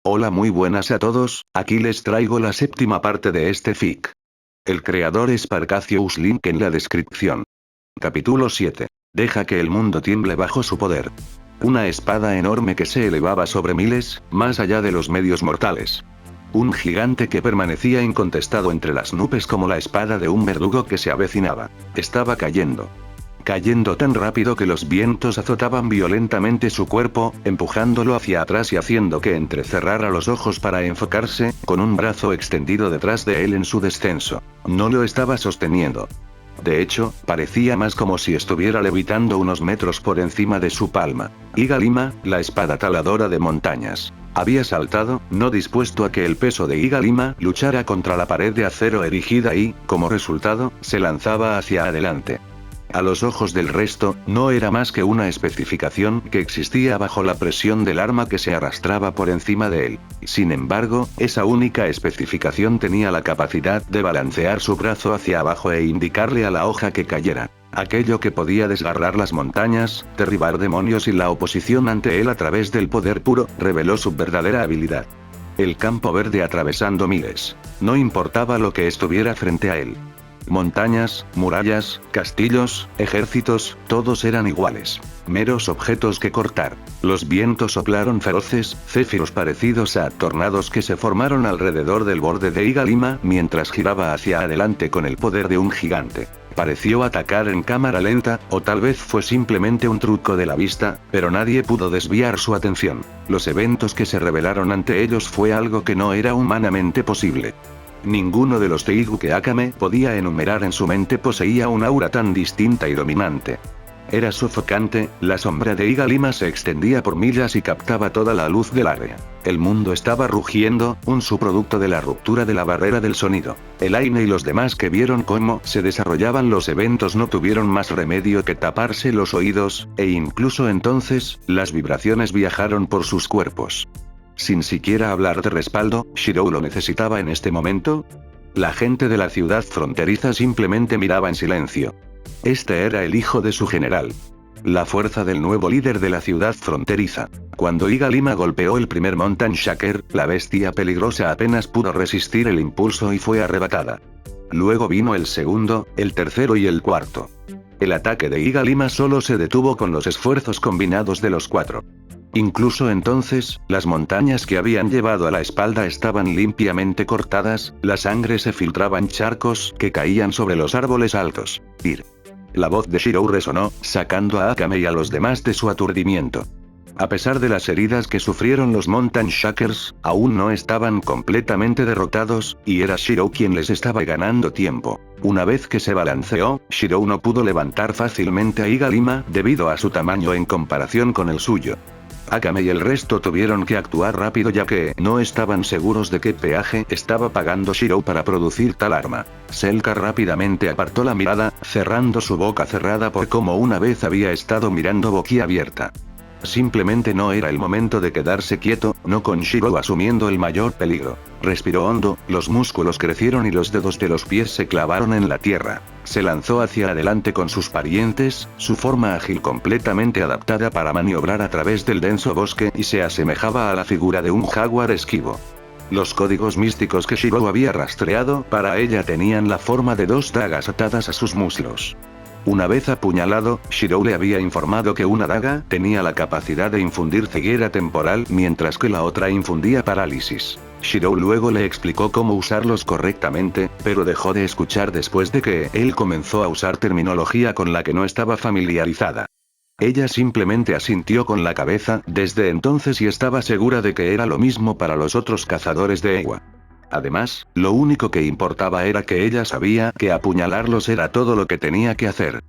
Hola, muy buenas a todos, aquí les traigo la séptima parte de este fic. El creador es Parcacious, link en la descripción. Capítulo 7. Deja que el mundo tiemble bajo su poder. Una espada enorme que se elevaba sobre miles, más allá de los medios mortales. Un gigante que permanecía incontestado entre las nubes como la espada de un verdugo que se avecinaba. Estaba cayendo. Cayendo tan rápido que los vientos azotaban violentamente su cuerpo, empujándolo hacia atrás y haciendo que entrecerrara los ojos para enfocarse, con un brazo extendido detrás de él en su descenso. No lo estaba sosteniendo. De hecho, parecía más como si estuviera levitando unos metros por encima de su palma. Igalima, la espada taladora de montañas. Había saltado, no dispuesto a que el peso de Igalima luchara contra la pared de acero erigida y, como resultado, se lanzaba hacia adelante. A los ojos del resto, no era más que una especificación que existía bajo la presión del arma que se arrastraba por encima de él. Sin embargo, esa única especificación tenía la capacidad de balancear su brazo hacia abajo e indicarle a la hoja que cayera. Aquello que podía desgarrar las montañas, derribar demonios y la oposición ante él a través del poder puro, reveló su verdadera habilidad. El campo verde atravesando miles. No importaba lo que estuviera frente a él. Montañas, murallas, castillos, ejércitos, todos eran iguales. Meros objetos que cortar. Los vientos soplaron feroces, céfiros parecidos a tornados que se formaron alrededor del borde de Igalima mientras giraba hacia adelante con el poder de un gigante. Pareció atacar en cámara lenta, o tal vez fue simplemente un truco de la vista, pero nadie pudo desviar su atención. Los eventos que se revelaron ante ellos fue algo que no era humanamente posible. Ninguno de los Teigu que Akame podía enumerar en su mente poseía un aura tan distinta y dominante. Era sofocante, la sombra de Igalima se extendía por millas y captaba toda la luz del área. El mundo estaba rugiendo, un subproducto de la ruptura de la barrera del sonido. El Aine y los demás que vieron cómo se desarrollaban los eventos no tuvieron más remedio que taparse los oídos, e incluso entonces, las vibraciones viajaron por sus cuerpos. Sin siquiera hablar de respaldo, Shirou lo necesitaba en este momento. La gente de la ciudad fronteriza simplemente miraba en silencio. Este era el hijo de su general. La fuerza del nuevo líder de la ciudad fronteriza. Cuando Igalima golpeó el primer Mountain Shaker, la bestia peligrosa apenas pudo resistir el impulso y fue arrebatada. Luego vino el segundo, el tercero y el cuarto. El ataque de Igalima solo se detuvo con los esfuerzos combinados de los cuatro. Incluso entonces, las montañas que habían llevado a la espalda estaban limpiamente cortadas, la sangre se filtraba en charcos que caían sobre los árboles altos. Ir. La voz de Shirou resonó, sacando a Akame y a los demás de su aturdimiento. A pesar de las heridas que sufrieron los Mountain Shakers, aún no estaban completamente derrotados, y era Shirou quien les estaba ganando tiempo. Una vez que se balanceó, Shirou no pudo levantar fácilmente a Igalima debido a su tamaño en comparación con el suyo. Akame y el resto tuvieron que actuar rápido ya que no estaban seguros de qué peaje estaba pagando Shirou para producir tal arma. Selka rápidamente apartó la mirada, cerrando su boca cerrada por cómo una vez había estado mirando boquiabierta. Simplemente no era el momento de quedarse quieto, no con Shirou asumiendo el mayor peligro. Respiró hondo, los músculos crecieron y los dedos de los pies se clavaron en la tierra. Se lanzó hacia adelante con sus parientes, su forma ágil completamente adaptada para maniobrar a través del denso bosque y se asemejaba a la figura de un jaguar esquivo. Los códigos místicos que Shirou había rastreado para ella tenían la forma de dos dagas atadas a sus muslos. Una vez apuñalado, Shirou le había informado que una daga tenía la capacidad de infundir ceguera temporal mientras que la otra infundía parálisis. Shirou luego le explicó cómo usarlos correctamente, pero dejó de escuchar después de que él comenzó a usar terminología con la que no estaba familiarizada. Ella simplemente asintió con la cabeza desde entonces y estaba segura de que era lo mismo para los otros cazadores de Ewa. Además, lo único que importaba era que ella sabía que apuñalarlos era todo lo que tenía que hacer.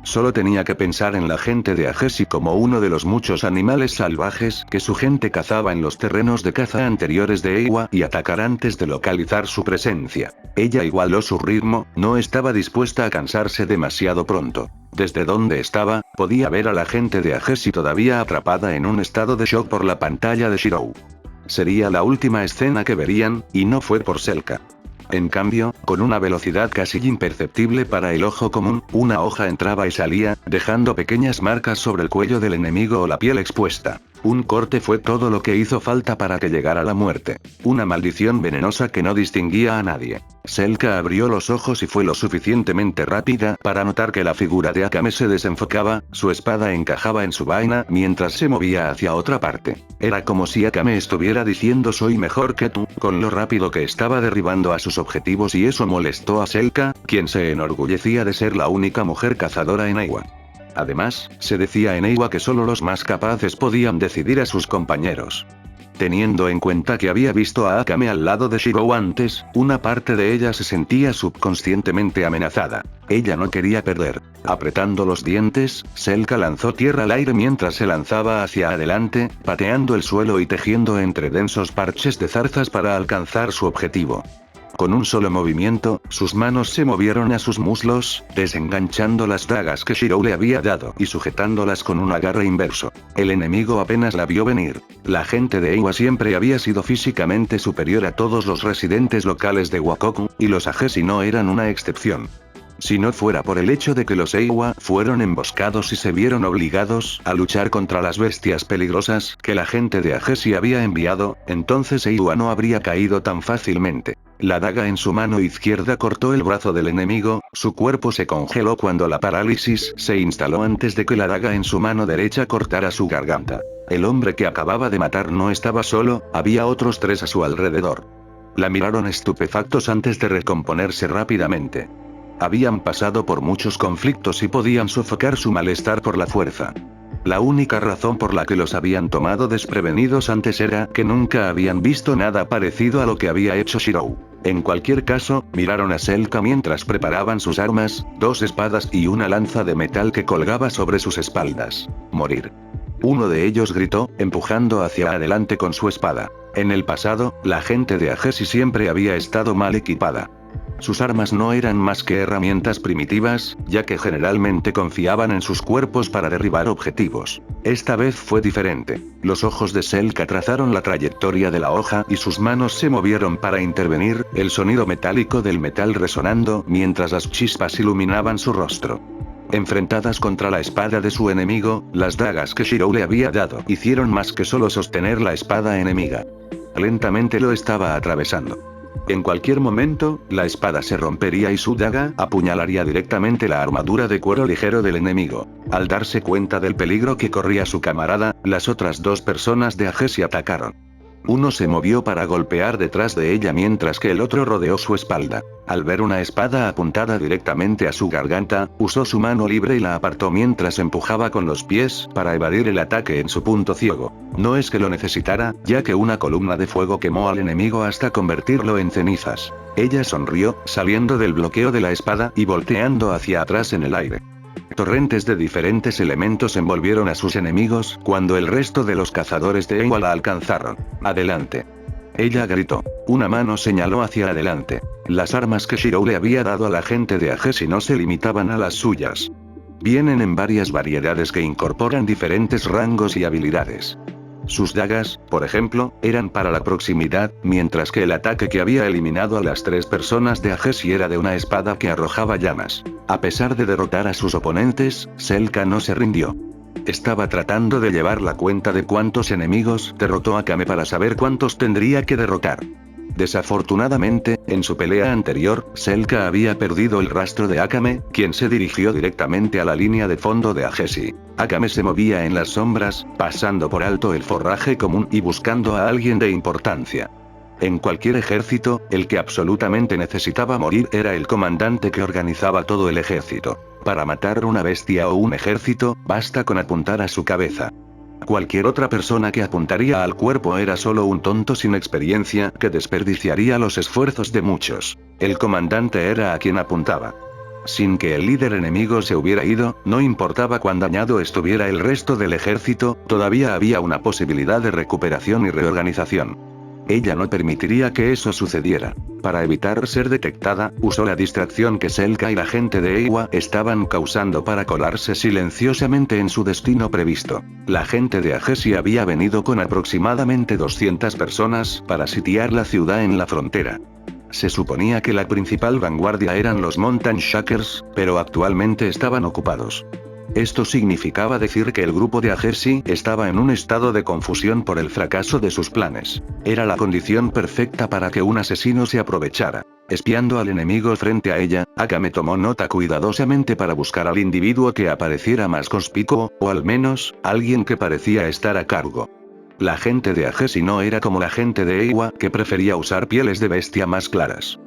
Solo tenía que pensar en la gente de Agesi como uno de los muchos animales salvajes que su gente cazaba en los terrenos de caza anteriores de Ewa y atacar antes de localizar su presencia. Ella igualó su ritmo, no estaba dispuesta a cansarse demasiado pronto. Desde donde estaba, podía ver a la gente de Agesi todavía atrapada en un estado de shock por la pantalla de Shirou. Sería la última escena que verían, y no fue por Selka. En cambio, con una velocidad casi imperceptible para el ojo común, una hoja entraba y salía, dejando pequeñas marcas sobre el cuello del enemigo o la piel expuesta. Un corte fue todo lo que hizo falta para que llegara la muerte. Una maldición venenosa que no distinguía a nadie. Selka abrió los ojos y fue lo suficientemente rápida para notar que la figura de Akame se desenfocaba, su espada encajaba en su vaina mientras se movía hacia otra parte. Era como si Akame estuviera diciendo soy mejor que tú, con lo rápido que estaba derribando a sus objetivos, y eso molestó a Selka, quien se enorgullecía de ser la única mujer cazadora en Eywa. Además, se decía en Eywa que solo los más capaces podían decidir a sus compañeros. Teniendo en cuenta que había visto a Akame al lado de Shirou antes, una parte de ella se sentía subconscientemente amenazada. Ella no quería perder. Apretando los dientes, Selka lanzó tierra al aire mientras se lanzaba hacia adelante, pateando el suelo y tejiendo entre densos parches de zarzas para alcanzar su objetivo. Con un solo movimiento, sus manos se movieron a sus muslos, desenganchando las dagas que Shirou le había dado y sujetándolas con un agarre inverso. El enemigo apenas la vio venir. La gente de Eywa siempre había sido físicamente superior a todos los residentes locales de Wakoku, y los Ageshi no eran una excepción. Si no fuera por el hecho de que los Eywa fueron emboscados y se vieron obligados a luchar contra las bestias peligrosas que la gente de Ageshi había enviado, entonces Eywa no habría caído tan fácilmente. La daga en su mano izquierda cortó el brazo del enemigo, su cuerpo se congeló cuando la parálisis se instaló antes de que la daga en su mano derecha cortara su garganta. El hombre que acababa de matar no estaba solo, había otros 3 a su alrededor. La miraron estupefactos antes de recomponerse rápidamente. Habían pasado por muchos conflictos y podían sofocar su malestar por la fuerza. La única razón por la que los habían tomado desprevenidos antes era que nunca habían visto nada parecido a lo que había hecho Shirou. En cualquier caso, miraron a Selka mientras preparaban sus armas, 2 espadas y una lanza de metal que colgaba sobre sus espaldas. Morir. Uno de ellos gritó, empujando hacia adelante con su espada. En el pasado, la gente de Ageshi siempre había estado mal equipada. Sus armas no eran más que herramientas primitivas, ya que generalmente confiaban en sus cuerpos para derribar objetivos. Esta vez fue diferente. Los ojos de Selka trazaron la trayectoria de la hoja y sus manos se movieron para intervenir, el sonido metálico del metal resonando mientras las chispas iluminaban su rostro. Enfrentadas contra la espada de su enemigo, las dagas que Shirou le había dado hicieron más que solo sostener la espada enemiga. Lentamente lo estaba atravesando. En cualquier momento, la espada se rompería y su daga apuñalaría directamente la armadura de cuero ligero del enemigo. Al darse cuenta del peligro que corría su camarada, las otras 2 personas de Ageshi atacaron. Uno se movió para golpear detrás de ella mientras que el otro rodeó su espalda. Al ver una espada apuntada directamente a su garganta, usó su mano libre y la apartó mientras empujaba con los pies para evadir el ataque en su punto ciego. No es que lo necesitara, ya que una columna de fuego quemó al enemigo hasta convertirlo en cenizas. Ella sonrió, saliendo del bloqueo de la espada y volteando hacia atrás en el aire. Torrentes de diferentes elementos envolvieron a sus enemigos cuando el resto de los cazadores de Eywa la alcanzaron. Adelante. Ella gritó. Una mano señaló hacia adelante. Las armas que Shirou le había dado a la gente de Ageshi no se limitaban a las suyas. Vienen en varias variedades que incorporan diferentes rangos y habilidades. Sus dagas, por ejemplo, eran para la proximidad, mientras que el ataque que había eliminado a las 3 personas de Ageshi era de una espada que arrojaba llamas. A pesar de derrotar a sus oponentes, Selka no se rindió. Estaba tratando de llevar la cuenta de cuántos enemigos derrotó Akame para saber cuántos tendría que derrotar. Desafortunadamente, en su pelea anterior, Selka había perdido el rastro de Akame, quien se dirigió directamente a la línea de fondo de Ageshi. Akame se movía en las sombras, pasando por alto el forraje común y buscando a alguien de importancia. En cualquier ejército, el que absolutamente necesitaba morir era el comandante que organizaba todo el ejército. Para matar una bestia o un ejército, basta con apuntar a su cabeza. Cualquier otra persona que apuntaría al cuerpo era solo un tonto sin experiencia que desperdiciaría los esfuerzos de muchos. El comandante era a quien apuntaba. Sin que el líder enemigo se hubiera ido, no importaba cuán dañado estuviera el resto del ejército, todavía había una posibilidad de recuperación y reorganización. Ella no permitiría que eso sucediera. Para evitar ser detectada, usó la distracción que Selka y la gente de Eywa estaban causando para colarse silenciosamente en su destino previsto. La gente de Ageshi había venido con aproximadamente 200 personas para sitiar la ciudad en la frontera. Se suponía que la principal vanguardia eran los Mountain Shakers, pero actualmente estaban ocupados. Esto significaba decir que el grupo de Ajeshi estaba en un estado de confusión por el fracaso de sus planes. Era la condición perfecta para que un asesino se aprovechara. Espiando al enemigo frente a ella, Akame tomó nota cuidadosamente para buscar al individuo que apareciera más conspicuo, o al menos, alguien que parecía estar a cargo. La gente de Ajeshi no era como la gente de Eiwa, que prefería usar pieles de bestia más claras.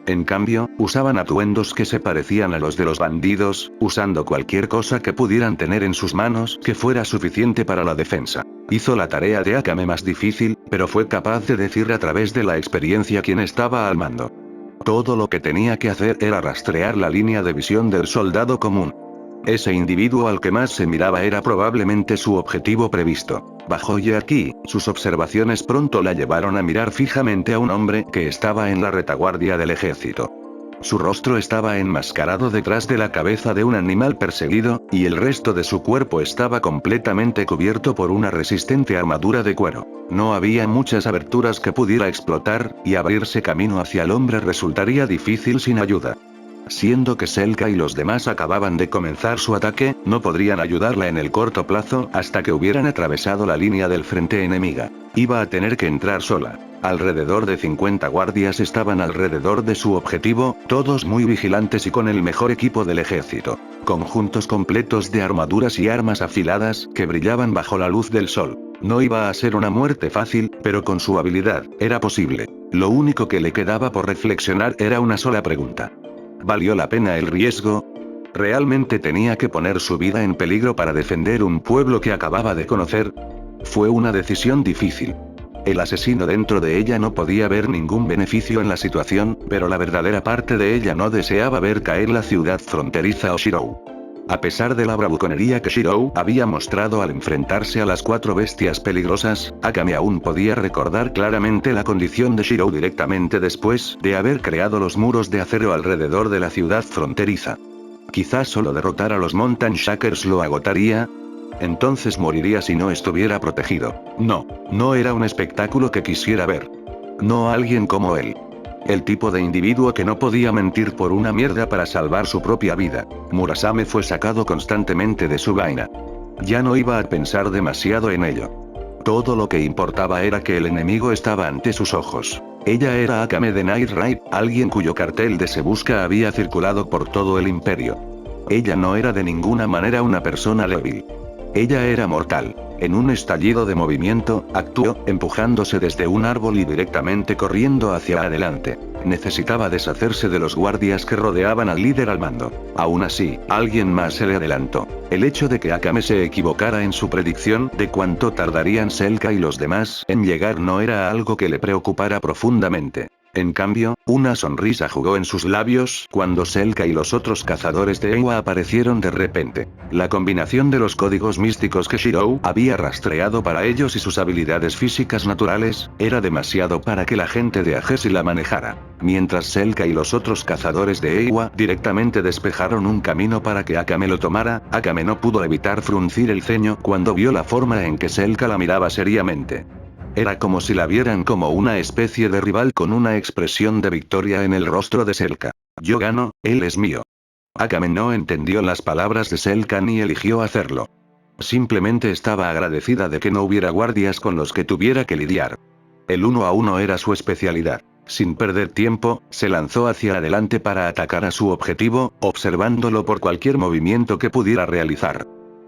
En cambio, usaban atuendos que se parecían a los de los bandidos, usando cualquier cosa que pudieran tener en sus manos que fuera suficiente para la defensa. Hizo la tarea de Akame más difícil, pero fue capaz de decir a través de la experiencia quién estaba al mando. Todo lo que tenía que hacer era rastrear la línea de visión del soldado común. Ese individuo al que más se miraba era probablemente su objetivo previsto. Bajo y aquí, sus observaciones pronto la llevaron a mirar fijamente a un hombre que estaba en la retaguardia del ejército. Su rostro estaba enmascarado detrás de la cabeza de un animal perseguido, y el resto de su cuerpo estaba completamente cubierto por una resistente armadura de cuero. No había muchas aberturas que pudiera explotar, y abrirse camino hacia el hombre resultaría difícil sin ayuda. Siendo que Selka y los demás acababan de comenzar su ataque, no podrían ayudarla en el corto plazo hasta que hubieran atravesado la línea del frente enemiga. Iba a tener que entrar sola. Alrededor de 50 guardias estaban alrededor de su objetivo, todos muy vigilantes y con el mejor equipo del ejército. Conjuntos completos de armaduras y armas afiladas que brillaban bajo la luz del sol. No iba a ser una muerte fácil, pero con su habilidad, era posible. Lo único que le quedaba por reflexionar era una sola pregunta. ¿Valió la pena el riesgo? ¿Realmente tenía que poner su vida en peligro para defender un pueblo que acababa de conocer? Fue una decisión difícil. El asesino dentro de ella no podía ver ningún beneficio en la situación, pero la verdadera parte de ella no deseaba ver caer la ciudad fronteriza Oshirou. A pesar de la bravuconería que Shirou había mostrado al enfrentarse a las 4 bestias peligrosas, Akame aún podía recordar claramente la condición de Shirou directamente después de haber creado los muros de acero alrededor de la ciudad fronteriza. Quizás solo derrotar a los Mountain Shakers lo agotaría. Entonces moriría si no estuviera protegido. No era un espectáculo que quisiera ver. No alguien como él. El tipo de individuo que no podía mentir por una mierda para salvar su propia vida. Murasame fue sacado constantemente de su vaina. Ya no iba a pensar demasiado en ello. Todo lo que importaba era que el enemigo estaba ante sus ojos. Ella era Akame de Night Raid, alguien cuyo cartel de Se Busca había circulado por todo el imperio. Ella no era de ninguna manera una persona débil. Ella era mortal. En un estallido de movimiento, actuó, empujándose desde un árbol y directamente corriendo hacia adelante. Necesitaba deshacerse de los guardias que rodeaban al líder al mando. Aún así, alguien más se le adelantó. El hecho de que Akame se equivocara en su predicción de cuánto tardarían Selka y los demás en llegar no era algo que le preocupara profundamente. En cambio, una sonrisa jugó en sus labios cuando Selka y los otros cazadores de Eiwa aparecieron de repente. La combinación de los códigos místicos que Shirou había rastreado para ellos y sus habilidades físicas naturales, era demasiado para que la gente de Ajeshi la manejara. Mientras Selka y los otros cazadores de Eiwa directamente despejaron un camino para que Akame lo tomara, Akame no pudo evitar fruncir el ceño cuando vio la forma en que Selka la miraba seriamente. Era como si la vieran como una especie de rival con una expresión de victoria en el rostro de Selka. Yo gano, él es mío. Akame no entendió las palabras de Selka ni eligió hacerlo. Simplemente estaba agradecida de que no hubiera guardias con los que tuviera que lidiar. El 1 a 1 era su especialidad. Sin perder tiempo, se lanzó hacia adelante para atacar a su objetivo, observándolo por cualquier movimiento que pudiera realizar.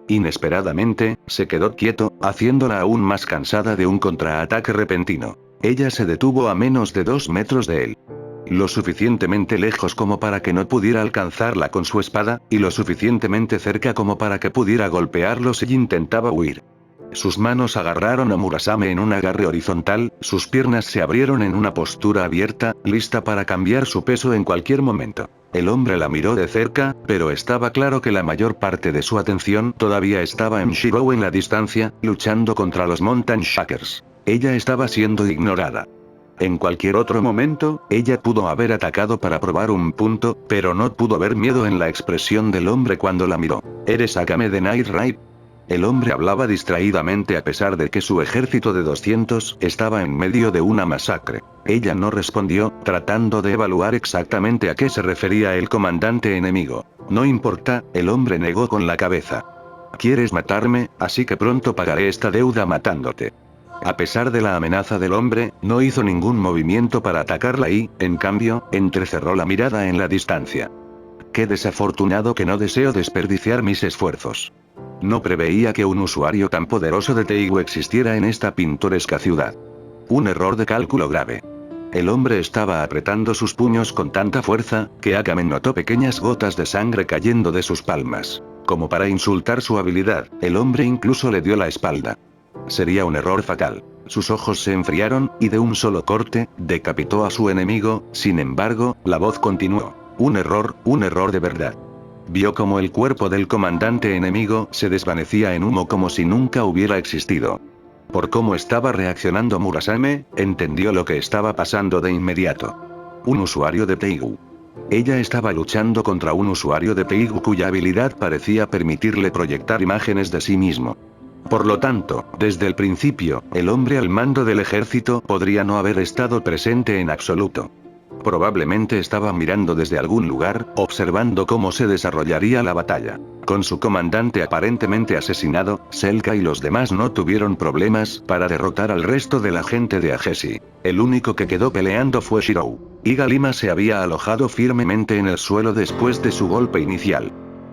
Inesperadamente, se quedó quieto, haciéndola aún más cansada de un contraataque repentino. Ella se detuvo a menos de 2 metros de él. Lo suficientemente lejos como para que no pudiera alcanzarla con su espada, y lo suficientemente cerca como para que pudiera golpearlo si intentaba huir. Sus manos agarraron a Murasame en un agarre horizontal, sus piernas se abrieron en una postura abierta, lista para cambiar su peso en cualquier momento. El hombre la miró de cerca, pero estaba claro que la mayor parte de su atención todavía estaba en Shirou en la distancia, luchando contra los Mountain Shakers. Ella estaba siendo ignorada. En cualquier otro momento, ella pudo haber atacado para probar un punto, pero no pudo ver miedo en la expresión del hombre cuando la miró. ¿Eres Akame de Night Raid? El hombre hablaba distraídamente a pesar de que su ejército de 200 estaba en medio de una masacre. Ella no respondió, tratando de evaluar exactamente a qué se refería el comandante enemigo. No importa, el hombre negó con la cabeza. Quieres matarme, así que pronto pagaré esta deuda matándote. A pesar de la amenaza del hombre, no hizo ningún movimiento para atacarla y, en cambio, entrecerró la mirada en la distancia. Qué desafortunado que no deseo desperdiciar mis esfuerzos. No preveía que un usuario tan poderoso de Teigu existiera en esta pintoresca ciudad. Un error de cálculo grave. El hombre estaba apretando sus puños con tanta fuerza, que Akame notó pequeñas gotas de sangre cayendo de sus palmas. Como para insultar su habilidad, el hombre incluso le dio la espalda. Sería un error fatal. Sus ojos se enfriaron, y de un solo corte, decapitó a su enemigo. Sin embargo, la voz continuó. Un error de verdad. Vio como el cuerpo del comandante enemigo se desvanecía en humo como si nunca hubiera existido. Por cómo estaba reaccionando Murasame, entendió lo que estaba pasando de inmediato. Un usuario de Teigu. Ella estaba luchando contra un usuario de Teigu cuya habilidad parecía permitirle proyectar imágenes de sí mismo. Por lo tanto, desde el principio, el hombre al mando del ejército podría no haber estado presente en absoluto. Probablemente estaba mirando desde algún lugar, observando cómo se desarrollaría la batalla. Con su comandante aparentemente asesinado, Selka y los demás no tuvieron problemas para derrotar al resto de la gente de Agesi. El único que quedó peleando fue Shirou. Iga Lima se había alojado firmemente en el suelo después de su golpe inicial.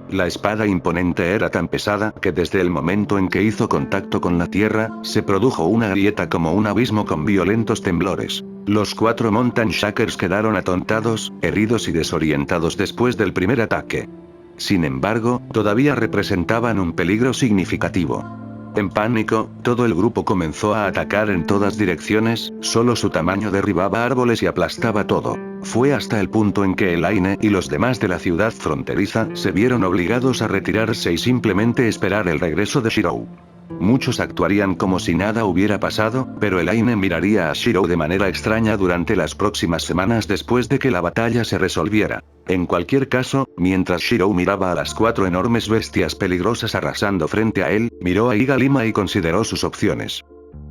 La espada imponente era tan pesada que desde el momento en que hizo contacto con la tierra, se produjo una grieta como un abismo con violentos temblores. Los 4 Mountain Shakers quedaron atontados, heridos y desorientados después del primer ataque. Sin embargo, todavía representaban un peligro significativo. En pánico, todo el grupo comenzó a atacar en todas direcciones, solo su tamaño derribaba árboles y aplastaba todo. Fue hasta el punto en que Elaine y los demás de la ciudad fronteriza se vieron obligados a retirarse y simplemente esperar el regreso de Shirou. Muchos actuarían como si nada hubiera pasado, pero Elaine miraría a Shirou de manera extraña durante las próximas semanas después de que la batalla se resolviera. En cualquier caso, mientras Shirou miraba a las 4 enormes bestias peligrosas arrasando frente a él, miró a Iga Lima y consideró sus opciones.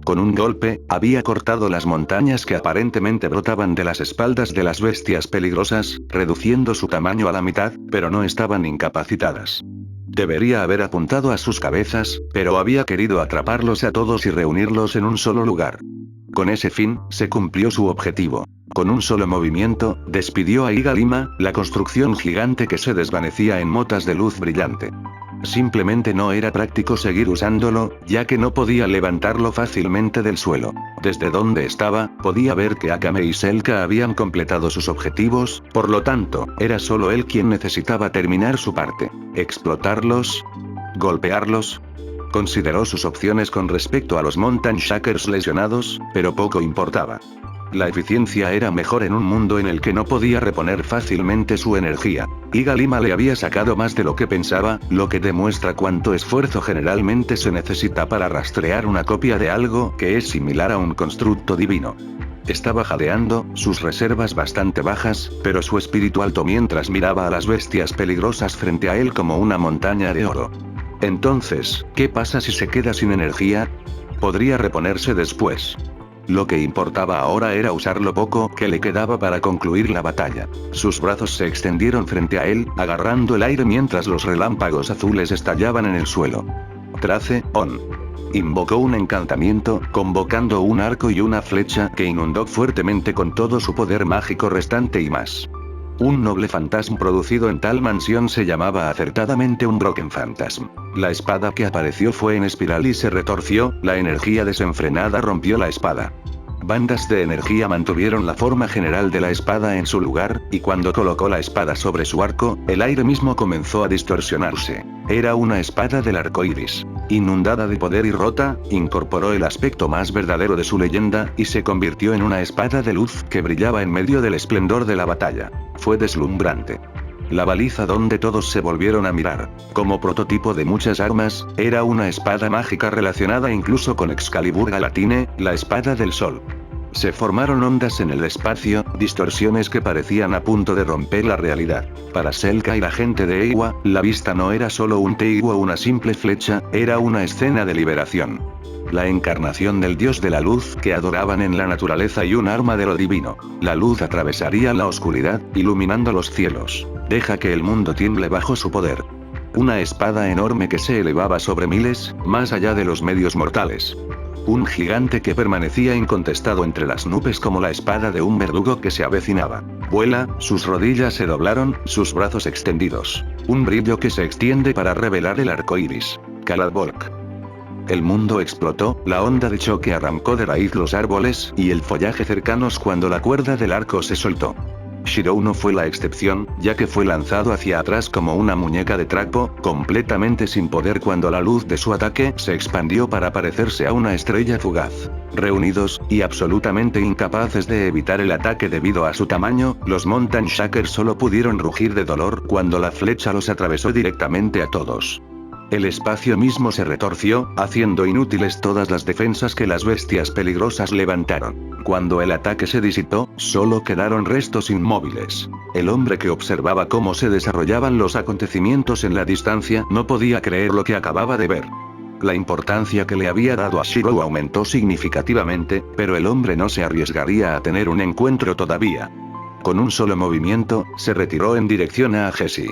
Con un golpe, había cortado las montañas que aparentemente brotaban de las espaldas de las bestias peligrosas, reduciendo su tamaño a la mitad, pero no estaban incapacitadas. Debería haber apuntado a sus cabezas, pero había querido atraparlos a todos y reunirlos en un solo lugar. Con ese fin, se cumplió su objetivo. Con un solo movimiento, despidió a Iga Lima, la construcción gigante que se desvanecía en motas de luz brillante. Simplemente no era práctico seguir usándolo, ya que no podía levantarlo fácilmente del suelo. Desde donde estaba, podía ver que Akame y Selka habían completado sus objetivos, por lo tanto, era solo él quien necesitaba terminar su parte. ¿Explotarlos? ¿Golpearlos? Consideró sus opciones con respecto a los Mountain Shakers lesionados, pero poco importaba. La eficiencia era mejor en un mundo en el que no podía reponer fácilmente su energía. Iga Lima le había sacado más de lo que pensaba, lo que demuestra cuánto esfuerzo generalmente se necesita para rastrear una copia de algo que es similar a un constructo divino. Estaba jadeando, sus reservas bastante bajas, pero su espíritu alto mientras miraba a las bestias peligrosas frente a él como una montaña de oro. Entonces, ¿qué pasa si se queda sin energía? Podría reponerse después. Lo que importaba ahora era usar lo poco que le quedaba para concluir la batalla. Sus brazos se extendieron frente a él, agarrando el aire mientras los relámpagos azules estallaban en el suelo. Trace, on. Invocó un encantamiento, convocando un arco y una flecha que inundó fuertemente con todo su poder mágico restante y más. Un noble fantasma producido en tal mansión se llamaba acertadamente un Broken Phantasm. La espada que apareció fue en espiral y se retorció, la energía desenfrenada rompió la espada. Bandas de energía mantuvieron la forma general de la espada en su lugar, y cuando colocó la espada sobre su arco, el aire mismo comenzó a distorsionarse. Era una espada del arco iris. Inundada de poder y rota, incorporó el aspecto más verdadero de su leyenda, y se convirtió en una espada de luz que brillaba en medio del esplendor de la batalla. Fue deslumbrante. La baliza donde todos se volvieron a mirar. Como prototipo de muchas armas, era una espada mágica relacionada incluso con Excalibur Galatine, la espada del sol. Se formaron ondas en el espacio, distorsiones que parecían a punto de romper la realidad. Para Selka y la gente de Eywa, la vista no era solo un Teigu o una simple flecha, era una escena de liberación. La encarnación del dios de la luz que adoraban en la naturaleza y un arma de lo divino. La luz atravesaría la oscuridad, iluminando los cielos. Deja que el mundo tiemble bajo su poder. Una espada enorme que se elevaba sobre miles, más allá de los medios mortales. Un gigante que permanecía incontestado entre las nubes como la espada de un verdugo que se avecinaba. Vuela, sus rodillas se doblaron, sus brazos extendidos. Un brillo que se extiende para revelar el arco iris. Kaladbolk. El mundo explotó, la onda de choque arrancó de raíz los árboles y el follaje cercanos cuando la cuerda del arco se soltó. Shirou no fue la excepción, ya que fue lanzado hacia atrás como una muñeca de trapo, completamente sin poder cuando la luz de su ataque se expandió para parecerse a una estrella fugaz. Reunidos, y absolutamente incapaces de evitar el ataque debido a su tamaño, los Mountain Shakers solo pudieron rugir de dolor cuando la flecha los atravesó directamente a todos. El espacio mismo se retorció, haciendo inútiles todas las defensas que las bestias peligrosas levantaron. Cuando el ataque se disipó, solo quedaron restos inmóviles. El hombre que observaba cómo se desarrollaban los acontecimientos en la distancia no podía creer lo que acababa de ver. La importancia que le había dado a Shirou aumentó significativamente, pero el hombre no se arriesgaría a tener un encuentro todavía. Con un solo movimiento, se retiró en dirección a Jessie.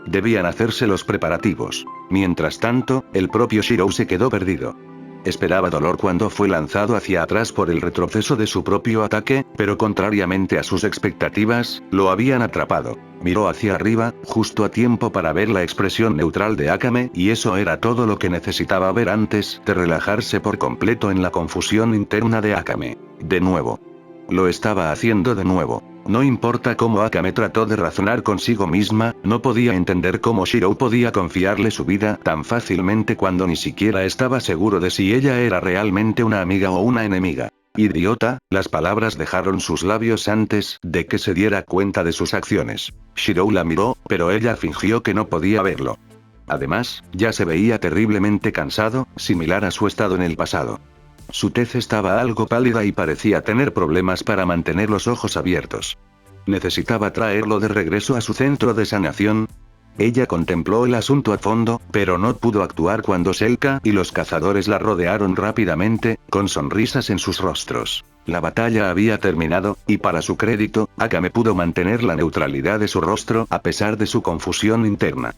Debían hacerse los preparativos. Mientras tanto, el propio Shirou se quedó perdido. Esperaba dolor cuando fue lanzado hacia atrás por el retroceso de su propio ataque, pero contrariamente a sus expectativas, lo habían atrapado. Miró hacia arriba, justo a tiempo para ver la expresión neutral de Akame, y eso era todo lo que necesitaba ver antes de relajarse por completo en la confusión interna de Akame. De nuevo. Lo estaba haciendo de nuevo. No importa cómo Akame trató de razonar consigo misma, no podía entender cómo Shirou podía confiarle su vida tan fácilmente cuando ni siquiera estaba seguro de si ella era realmente una amiga o una enemiga. Idiota, las palabras dejaron sus labios antes de que se diera cuenta de sus acciones. Shirou la miró, pero ella fingió que no podía verlo. Además, ya se veía terriblemente cansado, similar a su estado en el pasado. Su tez estaba algo pálida y parecía tener problemas para mantener los ojos abiertos. ¿Necesitaba traerlo de regreso a su centro de sanación? Ella contempló el asunto a fondo, pero no pudo actuar cuando Selka y los cazadores la rodearon rápidamente, con sonrisas en sus rostros. La batalla había terminado, y para su crédito, Akame pudo mantener la neutralidad de su rostro a pesar de su confusión interna.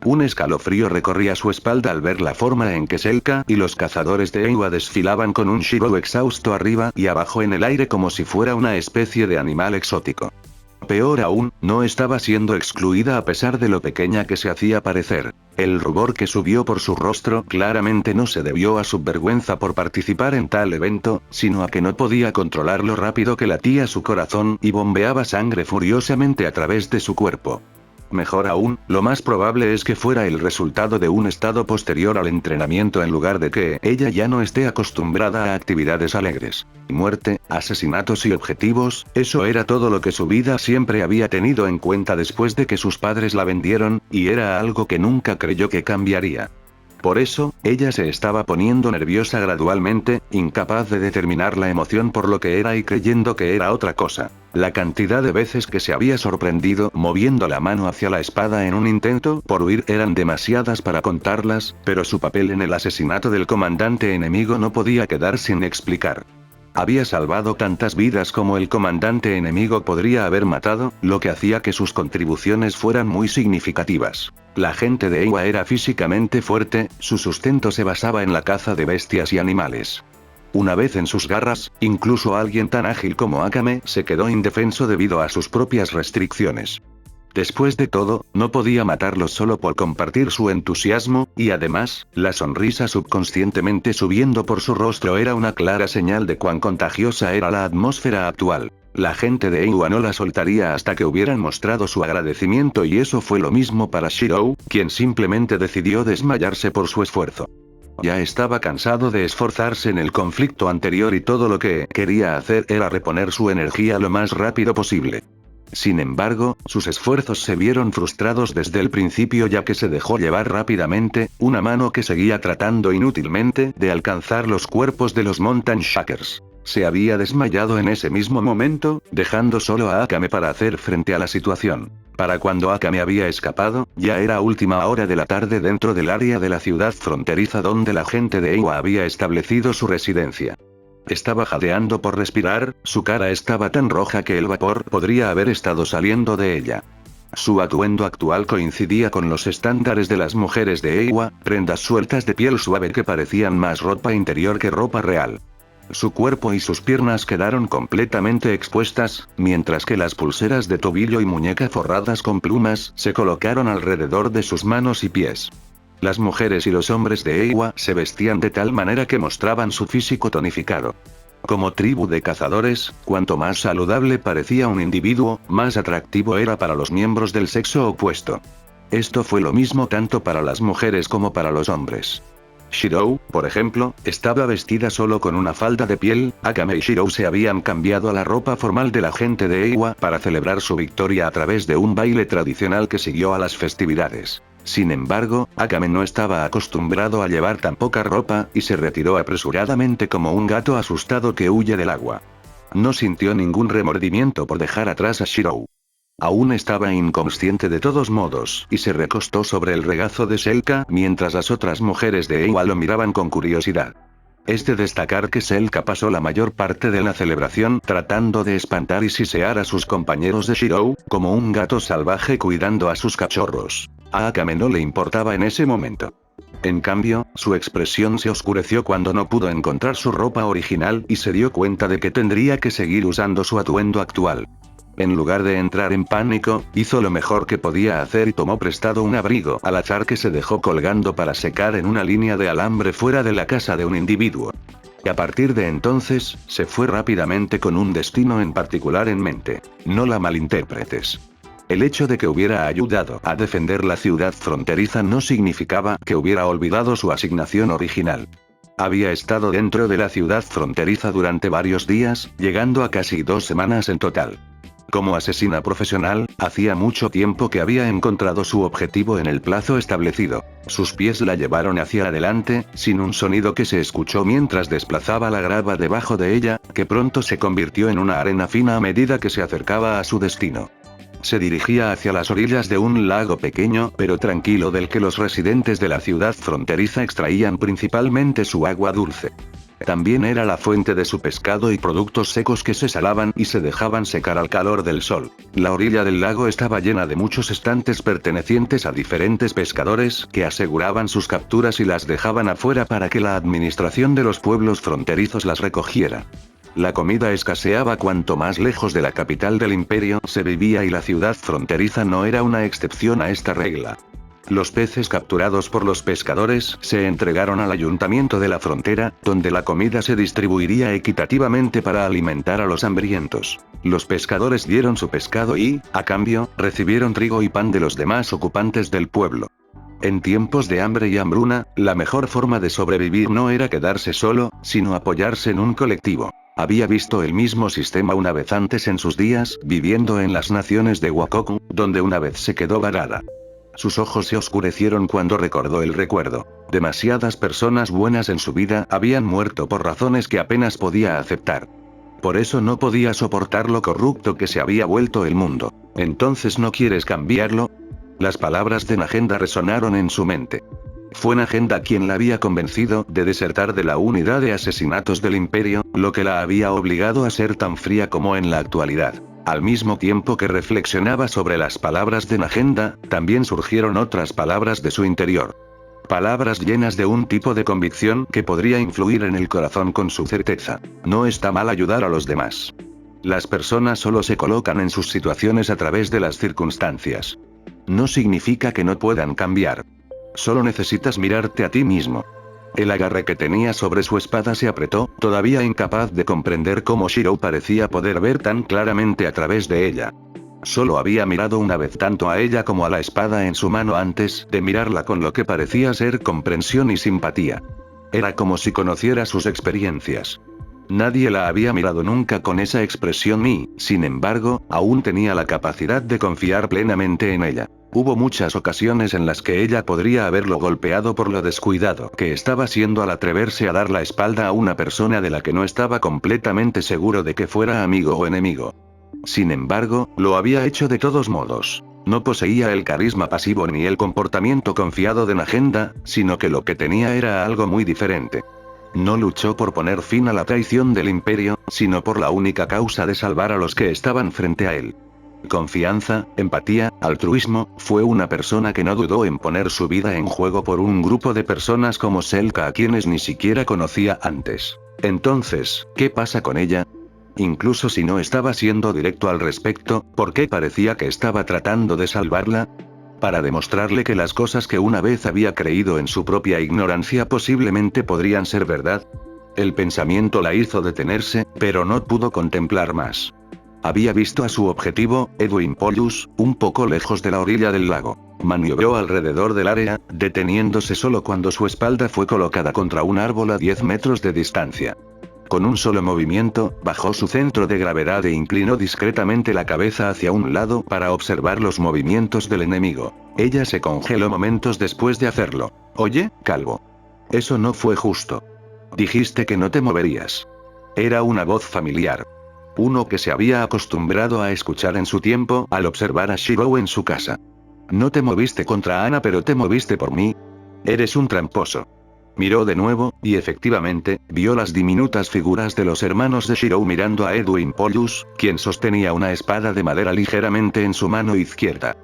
Un escalofrío recorría su espalda al ver la forma en que Selka y los cazadores de Eywa desfilaban con un Shirou exhausto arriba y abajo en el aire como si fuera una especie de animal exótico. Peor aún, no estaba siendo excluida a pesar de lo pequeña que se hacía parecer. El rubor que subió por su rostro claramente no se debió a su vergüenza por participar en tal evento, sino a que no podía controlar lo rápido que latía su corazón y bombeaba sangre furiosamente a través de su cuerpo. Mejor aún, lo más probable es que fuera el resultado de un estado posterior al entrenamiento en lugar de que ella ya no esté acostumbrada a actividades alegres. Muerte, asesinatos y objetivos, eso era todo lo que su vida siempre había tenido en cuenta después de que sus padres la vendieron, y era algo que nunca creyó que cambiaría. Por eso, ella se estaba poniendo nerviosa gradualmente, incapaz de determinar la emoción por lo que era y creyendo que era otra cosa. La cantidad de veces que se había sorprendido moviendo la mano hacia la espada en un intento por huir eran demasiadas para contarlas, pero su papel en el asesinato del comandante enemigo no podía quedar sin explicar. Había salvado tantas vidas como el comandante enemigo podría haber matado, lo que hacía que sus contribuciones fueran muy significativas. La gente de Eywa era físicamente fuerte, su sustento se basaba en la caza de bestias y animales. Una vez en sus garras, incluso alguien tan ágil como Akame se quedó indefenso debido a sus propias restricciones. Después de todo, no podía matarlos solo por compartir su entusiasmo, y además, la sonrisa subconscientemente subiendo por su rostro era una clara señal de cuán contagiosa era la atmósfera actual. La gente de Eywa no la soltaría hasta que hubieran mostrado su agradecimiento y eso fue lo mismo para Shirou, quien simplemente decidió desmayarse por su esfuerzo. Ya estaba cansado de esforzarse en el conflicto anterior y todo lo que quería hacer era reponer su energía lo más rápido posible. Sin embargo, sus esfuerzos se vieron frustrados desde el principio ya que se dejó llevar rápidamente, una mano que seguía tratando inútilmente de alcanzar los cuerpos de los Mountain Shakers. Se había desmayado en ese mismo momento, dejando solo a Akame para hacer frente a la situación. Para cuando Akame había escapado, ya era última hora de la tarde dentro del área de la ciudad fronteriza donde la gente de Eywa había establecido su residencia. Estaba jadeando por respirar, su cara estaba tan roja que el vapor podría haber estado saliendo de ella. Su atuendo actual coincidía con los estándares de las mujeres de Eywa, prendas sueltas de piel suave que parecían más ropa interior que ropa real. Su cuerpo y sus piernas quedaron completamente expuestas, mientras que las pulseras de tobillo y muñeca forradas con plumas se colocaron alrededor de sus manos y pies. Las mujeres y los hombres de Eywa se vestían de tal manera que mostraban su físico tonificado. Como tribu de cazadores, cuanto más saludable parecía un individuo, más atractivo era para los miembros del sexo opuesto. Esto fue lo mismo tanto para las mujeres como para los hombres. Shirou, por ejemplo, estaba vestida solo con una falda de piel. Akame y Shirou se habían cambiado a la ropa formal de la gente de Eywa para celebrar su victoria a través de un baile tradicional que siguió a las festividades. Sin embargo, Akame no estaba acostumbrado a llevar tan poca ropa, y se retiró apresuradamente como un gato asustado que huye del agua. No sintió ningún remordimiento por dejar atrás a Shirou. Aún estaba inconsciente de todos modos, y se recostó sobre el regazo de Selka mientras las otras mujeres de Eywa lo miraban con curiosidad. Es de destacar que Selka pasó la mayor parte de la celebración tratando de espantar y sisear a sus compañeros de Shirou, como un gato salvaje cuidando a sus cachorros. A Akame no le importaba en ese momento. En cambio, su expresión se oscureció cuando no pudo encontrar su ropa original y se dio cuenta de que tendría que seguir usando su atuendo actual. En lugar de entrar en pánico, hizo lo mejor que podía hacer y tomó prestado un abrigo al azar que se dejó colgando para secar en una línea de alambre fuera de la casa de un individuo. Y a partir de entonces, se fue rápidamente con un destino en particular en mente. No la malinterpretes. El hecho de que hubiera ayudado a defender la ciudad fronteriza no significaba que hubiera olvidado su asignación original. Había estado dentro de la ciudad fronteriza durante varios días, llegando a casi 2 semanas en total. Como asesina profesional, hacía mucho tiempo que había encontrado su objetivo en el plazo establecido. Sus pies la llevaron hacia adelante, sin un sonido que se escuchó mientras desplazaba la grava debajo de ella, que pronto se convirtió en una arena fina a medida que se acercaba a su destino. Se dirigía hacia las orillas de un lago pequeño pero tranquilo del que los residentes de la ciudad fronteriza extraían principalmente su agua dulce. También era la fuente de su pescado y productos secos que se salaban y se dejaban secar al calor del sol. La orilla del lago estaba llena de muchos estantes pertenecientes a diferentes pescadores que aseguraban sus capturas y las dejaban afuera para que la administración de los pueblos fronterizos las recogiera. La comida escaseaba cuanto más lejos de la capital del imperio se vivía y la ciudad fronteriza no era una excepción a esta regla. Los peces capturados por los pescadores se entregaron al ayuntamiento de la frontera, donde la comida se distribuiría equitativamente para alimentar a los hambrientos. Los pescadores dieron su pescado y, a cambio, recibieron trigo y pan de los demás ocupantes del pueblo. En tiempos de hambre y hambruna, la mejor forma de sobrevivir no era quedarse solo, sino apoyarse en un colectivo. Había visto el mismo sistema una vez antes en sus días, viviendo en las naciones de Wakoku, donde una vez se quedó varada. Sus ojos se oscurecieron cuando recordó el recuerdo. Demasiadas personas buenas en su vida habían muerto por razones que apenas podía aceptar. Por eso no podía soportar lo corrupto que se había vuelto el mundo. ¿Entonces no quieres cambiarlo? Las palabras de Nagenda resonaron en su mente. Fue Nagenda quien la había convencido de desertar de la unidad de asesinatos del imperio, lo que la había obligado a ser tan fría como en la actualidad. Al mismo tiempo que reflexionaba sobre las palabras de Nagenda, también surgieron otras palabras de su interior. Palabras llenas de un tipo de convicción que podría influir en el corazón con su certeza. No está mal ayudar a los demás. Las personas solo se colocan en sus situaciones a través de las circunstancias. No significa que no puedan cambiar. Solo necesitas mirarte a ti mismo. El agarre que tenía sobre su espada se apretó, todavía incapaz de comprender cómo Shirou parecía poder ver tan claramente a través de ella. Solo había mirado una vez tanto a ella como a la espada en su mano antes de mirarla con lo que parecía ser comprensión y simpatía. Era como si conociera sus experiencias. Nadie la había mirado nunca con esa expresión y, sin embargo, aún tenía la capacidad de confiar plenamente en ella. Hubo muchas ocasiones en las que ella podría haberlo golpeado por lo descuidado que estaba siendo al atreverse a dar la espalda a una persona de la que no estaba completamente seguro de que fuera amigo o enemigo. Sin embargo, lo había hecho de todos modos. No poseía el carisma pasivo ni el comportamiento confiado de Najenda, sino que lo que tenía era algo muy diferente. No luchó por poner fin a la traición del imperio, sino por la única causa de salvar a los que estaban frente a él. Confianza, empatía, altruismo, fue una persona que no dudó en poner su vida en juego por un grupo de personas como Selka a quienes ni siquiera conocía antes. Entonces, ¿qué pasa con ella? Incluso si no estaba siendo directo al respecto, ¿por qué parecía que estaba tratando de salvarla? Para demostrarle que las cosas que una vez había creído en su propia ignorancia posiblemente podrían ser verdad. El pensamiento la hizo detenerse, pero no pudo contemplar más. Había visto a su objetivo, Edwin Polus, un poco lejos de la orilla del lago. Maniobró alrededor del área, deteniéndose solo cuando su espalda fue colocada contra un árbol a 10 metros de distancia. Con un solo movimiento, bajó su centro de gravedad e inclinó discretamente la cabeza hacia un lado para observar los movimientos del enemigo. Ella se congeló momentos después de hacerlo. «Oye, calvo. Eso no fue justo. Dijiste que no te moverías». Era una voz familiar. Uno que se había acostumbrado a escuchar en su tiempo al observar a Shirou en su casa. «No te moviste contra Ana, pero te moviste por mí. Eres un tramposo». Miró de nuevo, y efectivamente, vio las diminutas figuras de los hermanos de Shirou mirando a Edwin Polus, quien sostenía una espada de madera ligeramente en su mano izquierda.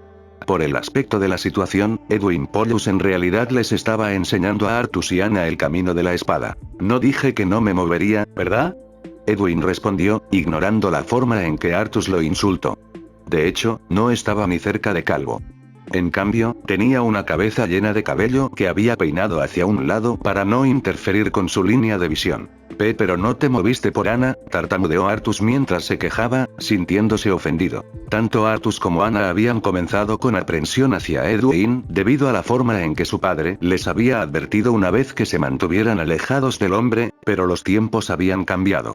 Por el aspecto de la situación, Edwin Polus en realidad les estaba enseñando a Artus y Ana el camino de la espada. «No dije que no me movería, ¿verdad?», Edwin respondió, ignorando la forma en que Artus lo insultó. De hecho, no estaba ni cerca de calvo. En cambio, tenía una cabeza llena de cabello que había peinado hacia un lado para no interferir con su línea de visión. Pero no te moviste por Ana», tartamudeó Artus mientras se quejaba, sintiéndose ofendido. Tanto Artus como Ana habían comenzado con aprensión hacia Edwin, debido a la forma en que su padre les había advertido una vez que se mantuvieran alejados del hombre, pero los tiempos habían cambiado.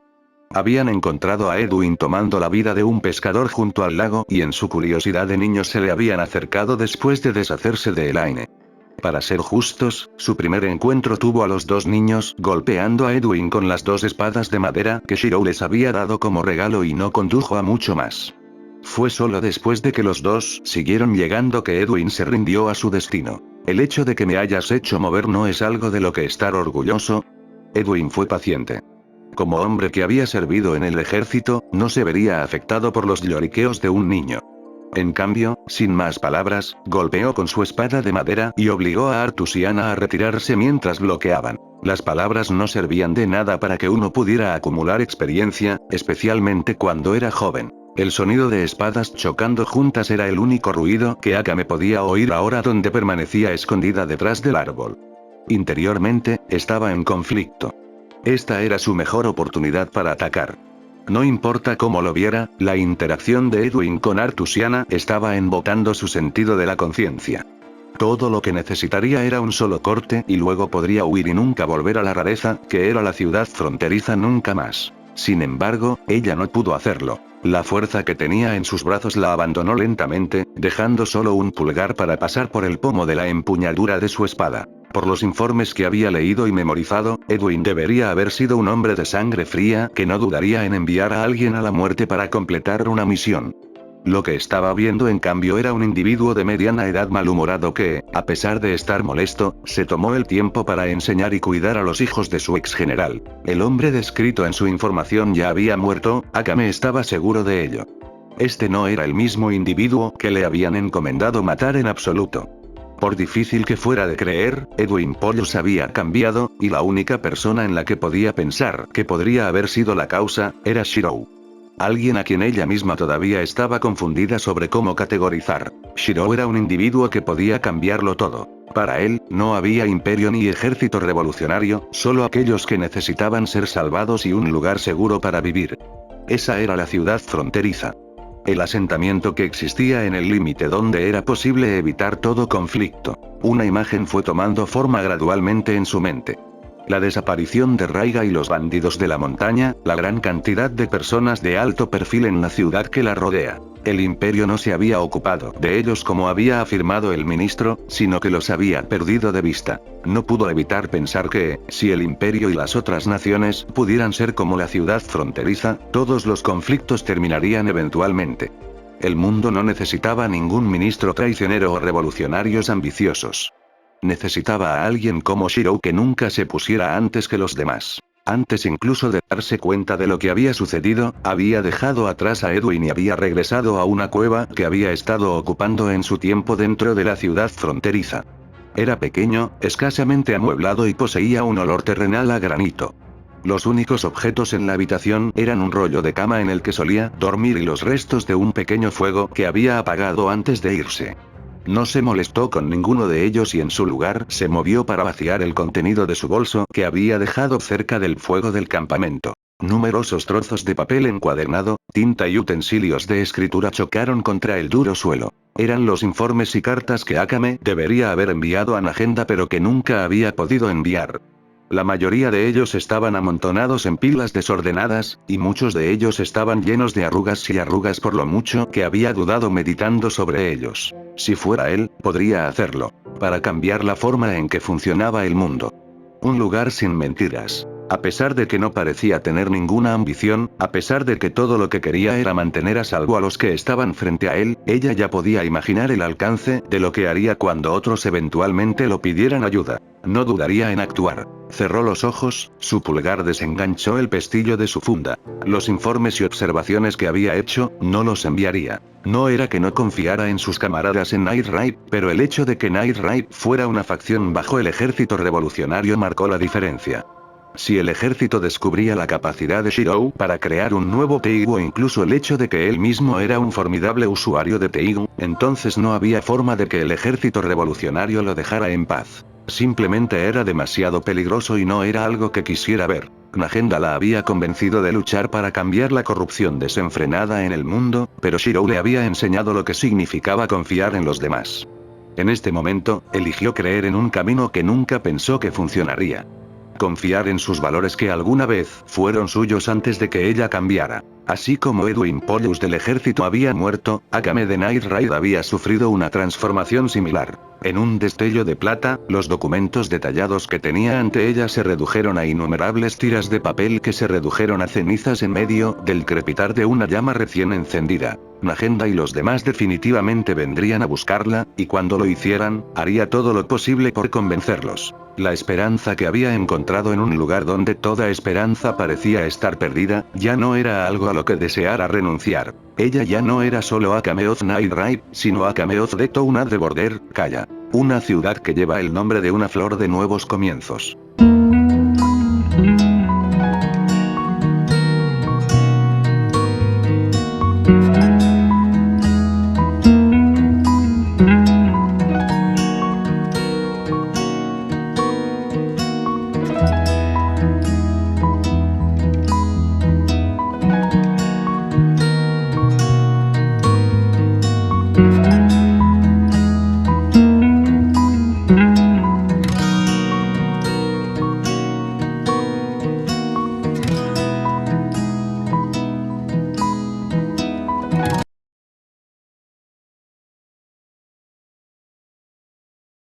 Habían encontrado a Edwin tomando la vida de un pescador junto al lago y en su curiosidad de niños se le habían acercado después de deshacerse de Elaine. Para ser justos, su primer encuentro tuvo a los dos niños golpeando a Edwin con las dos espadas de madera que Shirou les había dado como regalo y no condujo a mucho más. Fue solo después de que los dos siguieron llegando que Edwin se rindió a su destino. «El hecho de que me hayas hecho mover no es algo de lo que estar orgulloso». Edwin fue paciente. Como hombre que había servido en el ejército, no se vería afectado por los lloriqueos de un niño. En cambio, sin más palabras, golpeó con su espada de madera y obligó a Artus y Ana a retirarse mientras bloqueaban. Las palabras no servían de nada para que uno pudiera acumular experiencia, especialmente cuando era joven. El sonido de espadas chocando juntas era el único ruido que Akame podía oír ahora donde permanecía escondida detrás del árbol. Interiormente, estaba en conflicto. Esta era su mejor oportunidad para atacar. No importa cómo lo viera, la interacción de Edwin con Artus y Ana estaba embotando su sentido de la conciencia. Todo lo que necesitaría era un solo corte y luego podría huir y nunca volver a la rareza, que era la ciudad fronteriza nunca más. Sin embargo, ella no pudo hacerlo. La fuerza que tenía en sus brazos la abandonó lentamente, dejando solo un pulgar para pasar por el pomo de la empuñadura de su espada. Por los informes que había leído y memorizado, Edwin debería haber sido un hombre de sangre fría que no dudaría en enviar a alguien a la muerte para completar una misión. Lo que estaba viendo en cambio era un individuo de mediana edad malhumorado que, a pesar de estar molesto, se tomó el tiempo para enseñar y cuidar a los hijos de su ex general. El hombre descrito en su información ya había muerto, Akame estaba seguro de ello. Este no era el mismo individuo que le habían encomendado matar en absoluto. Por difícil que fuera de creer, Edwin Polus había cambiado, y la única persona en la que podía pensar que podría haber sido la causa, era Shirou. Alguien a quien ella misma todavía estaba confundida sobre cómo categorizar. Shirou era un individuo que podía cambiarlo todo. Para él, no había imperio ni ejército revolucionario, solo aquellos que necesitaban ser salvados y un lugar seguro para vivir. Esa era la ciudad fronteriza. El asentamiento que existía en el límite donde era posible evitar todo conflicto. Una imagen fue tomando forma gradualmente en su mente. La desaparición de Raiga y los bandidos de la montaña, la gran cantidad de personas de alto perfil en la ciudad que la rodea. El imperio no se había ocupado de ellos como había afirmado el ministro, sino que los había perdido de vista. No pudo evitar pensar que, si el imperio y las otras naciones pudieran ser como la ciudad fronteriza, todos los conflictos terminarían eventualmente. El mundo no necesitaba ningún ministro traicionero o revolucionarios ambiciosos. Necesitaba a alguien como Shirou que nunca se pusiera antes que los demás. Antes incluso de darse cuenta de lo que había sucedido, había dejado atrás a Edwin y había regresado a una cueva que había estado ocupando en su tiempo dentro de la ciudad fronteriza. Era pequeño, escasamente amueblado y poseía un olor terrenal a granito. Los únicos objetos en la habitación eran un rollo de cama en el que solía dormir y los restos de un pequeño fuego que había apagado antes de irse. No se molestó con ninguno de ellos y en su lugar se movió para vaciar el contenido de su bolso que había dejado cerca del fuego del campamento. Numerosos trozos de papel encuadernado, tinta y utensilios de escritura chocaron contra el duro suelo. Eran los informes y cartas que Akame debería haber enviado a Nagenda pero que nunca había podido enviar. La mayoría de ellos estaban amontonados en pilas desordenadas, y muchos de ellos estaban llenos de arrugas y arrugas por lo mucho que había dudado meditando sobre ellos. Si fuera él, podría hacerlo. Para cambiar la forma en que funcionaba el mundo. Un lugar sin mentiras. A pesar de que no parecía tener ninguna ambición, a pesar de que todo lo que quería era mantener a salvo a los que estaban frente a él, ella ya podía imaginar el alcance de lo que haría cuando otros eventualmente lo pidieran ayuda. No dudaría en actuar. Cerró los ojos, su pulgar desenganchó el pestillo de su funda. Los informes y observaciones que había hecho, no los enviaría. No era que no confiara en sus camaradas en Night Raid, pero el hecho de que Night Raid fuera una facción bajo el ejército revolucionario marcó la diferencia. Si el ejército descubría la capacidad de Shirou para crear un nuevo Teigu o incluso el hecho de que él mismo era un formidable usuario de Teigu, entonces no había forma de que el ejército revolucionario lo dejara en paz. Simplemente era demasiado peligroso y no era algo que quisiera ver. Nagenda la había convencido de luchar para cambiar la corrupción desenfrenada en el mundo, pero Shirou le había enseñado lo que significaba confiar en los demás. En este momento, eligió creer en un camino que nunca pensó que funcionaría. Confiar en sus valores que alguna vez fueron suyos antes de que ella cambiara. Así como Edwin Pollux del ejército había muerto, Akame de Night Raid había sufrido una transformación similar. En un destello de plata, los documentos detallados que tenía ante ella se redujeron a innumerables tiras de papel que se redujeron a cenizas en medio del crepitar de una llama recién encendida. Nagenda y los demás definitivamente vendrían a buscarla, y cuando lo hicieran, haría todo lo posible por convencerlos. La esperanza que había encontrado en un lugar donde toda esperanza parecía estar perdida, ya no era algo a lo que deseara renunciar. Ella ya no era solo Akame of Night Raid, sino Akame of the Town of the Border, Kaya. Una ciudad que lleva el nombre de una flor de nuevos comienzos.